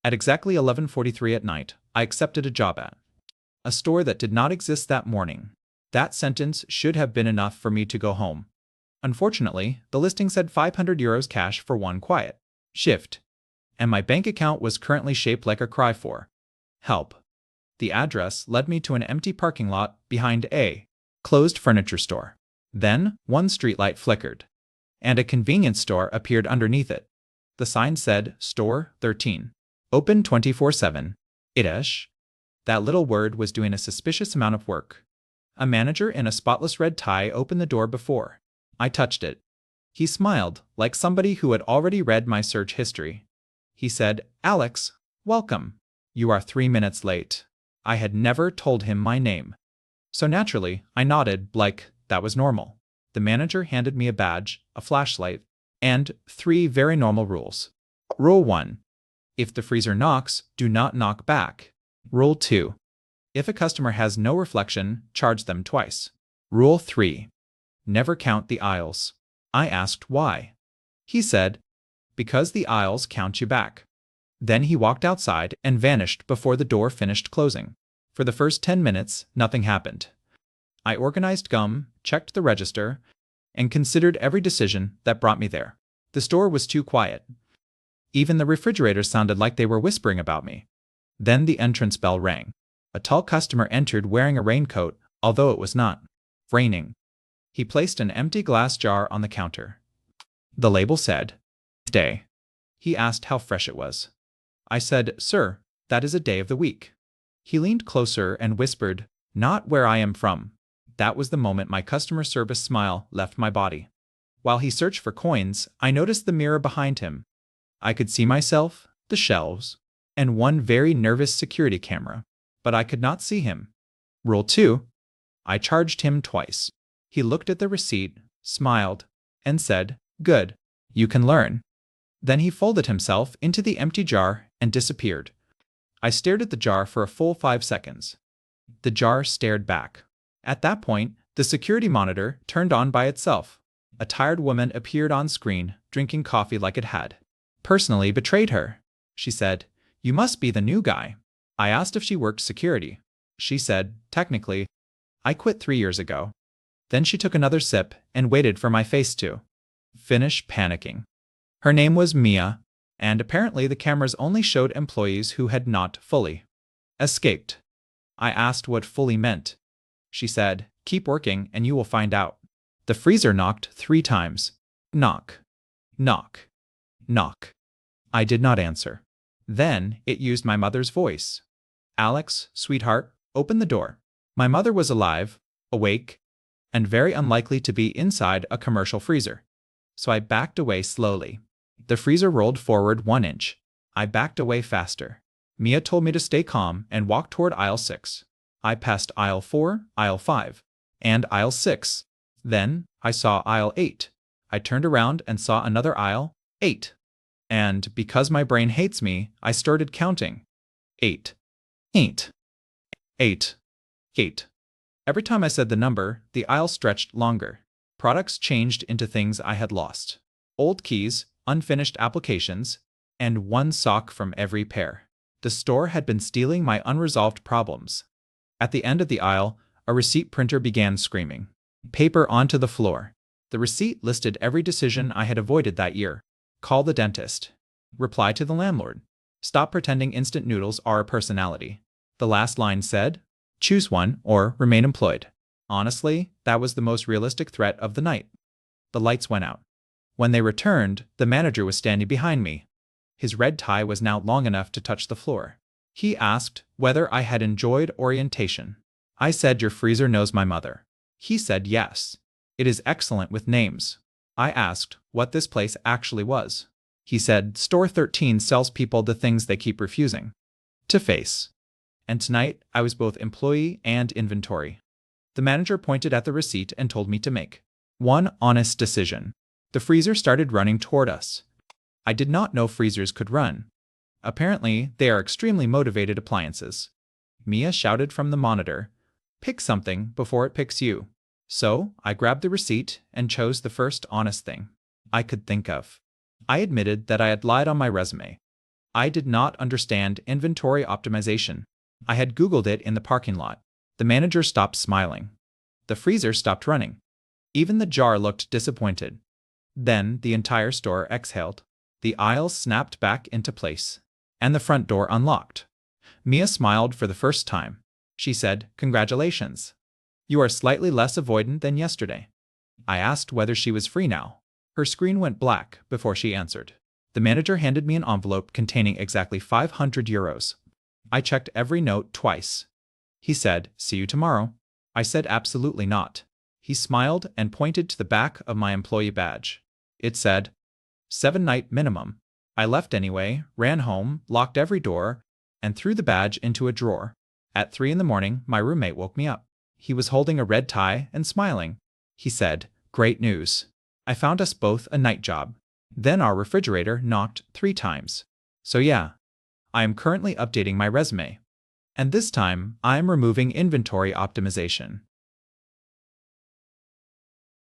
At exactly 11:43 at night, I accepted a job at a store that did not exist that morning. That sentence should have been enough for me to go home. Unfortunately, the listing said €500 cash for one quiet shift, and my bank account was currently shaped like a cry for help. The address led me to an empty parking lot behind a closed furniture store. Then, one streetlight flickered, and a convenience store appeared underneath it. The sign said, Store 13. Open 24/7. Ish. That little word was doing a suspicious amount of work. A manager in a spotless red tie opened the door before I touched it. He smiled, like somebody who had already read my search history. He said, Alex, welcome. You are 3 minutes late. I had never told him my name. So naturally, I nodded, like that was normal. The manager handed me a badge, a flashlight, and 3 very normal rules. Rule 1. If the freezer knocks, do not knock back. Rule 2. If a customer has no reflection, charge them twice. Rule 3. Never count the aisles. I asked why. He said, because the aisles count you back. Then he walked outside and vanished before the door finished closing. For the first 10 minutes, nothing happened. I organized gum, checked the register, and considered every decision that brought me there. The store was too quiet. Even the refrigerators sounded like they were whispering about me. Then the entrance bell rang. A tall customer entered wearing a raincoat, although it was not raining. He placed an empty glass jar on the counter. The label said, Day. He asked how fresh it was. I said, Sir, that is a day of the week. He leaned closer and whispered, Not where I am from. That was the moment my customer service smile left my body. While he searched for coins, I noticed the mirror behind him. I could see myself, the shelves, and one very nervous security camera, but I could not see him. Rule 2. I charged him twice. He looked at the receipt, smiled, and said, Good, you can learn. Then he folded himself into the empty jar and disappeared. I stared at the jar for a full 5 seconds. The jar stared back. At that point, the security monitor turned on by itself. A tired woman appeared on screen, drinking coffee like it had personally betrayed her. She said, You must be the new guy. I asked if she worked security. She said, Technically, I quit 3 years ago. Then she took another sip and waited for my face to finish panicking. Her name was Mia, and apparently the cameras only showed employees who had not fully escaped. I asked what fully meant. She said, Keep working and you will find out. The freezer knocked 3 times. Knock. Knock. Knock. I did not answer. Then it used my mother's voice. Alex, sweetheart, open the door. My mother was alive, awake, and very unlikely to be inside a commercial freezer. So I backed away slowly. The freezer rolled forward 1 inch. I backed away faster. Mia told me to stay calm and walk toward aisle 6. I passed aisle 4, aisle 5, and aisle 6. Then I saw aisle 8. I turned around and saw another aisle, 8. And because my brain hates me, I started counting. 8. 8. 8. 8. Every time I said the number, the aisle stretched longer. Products changed into things I had lost. Old keys, unfinished applications, and 1 sock from every pair. The store had been stealing my unresolved problems. At the end of the aisle, a receipt printer began screaming. Paper onto the floor. The receipt listed every decision I had avoided that year. Call the dentist. Reply to the landlord. Stop pretending instant noodles are a personality. The last line said, Choose one or remain employed. Honestly, that was the most realistic threat of the night. The lights went out. When they returned, the manager was standing behind me. His red tie was now long enough to touch the floor. He asked whether I had enjoyed orientation. I said your freezer knows my mother. He said yes. It is excellent with names. I asked what this place actually was. He said Store 13 sells people the things they keep refusing to face. And tonight, I was both employee and inventory. The manager pointed at the receipt and told me to make one honest decision. The freezer started running toward us. I did not know freezers could run. Apparently, they are extremely motivated appliances. Mia shouted from the monitor, Pick something before it picks you. So, I grabbed the receipt and chose the first honest thing I could think of. I admitted that I had lied on my resume. I did not understand inventory optimization. I had Googled it in the parking lot. The manager stopped smiling. The freezer stopped running. Even the jar looked disappointed. Then the entire store exhaled. The aisles snapped back into place. And the front door unlocked. Mia smiled for the first time. She said, "Congratulations. You are slightly less avoidant than yesterday." I asked whether she was free now. Her screen went black before she answered. The manager handed me an envelope containing exactly 500 euros. I checked every note twice. He said, "See you tomorrow." I said absolutely not. He smiled and pointed to the back of my employee badge. It said, 7-night minimum. I left anyway, ran home, locked every door, and threw the badge into a drawer. At 3 in the morning, my roommate woke me up. He was holding a red tie and smiling. He said, "Great news. I found us both a night job." Then our refrigerator knocked 3 times. So yeah, I am currently updating my resume. And this time, I am removing inventory optimization.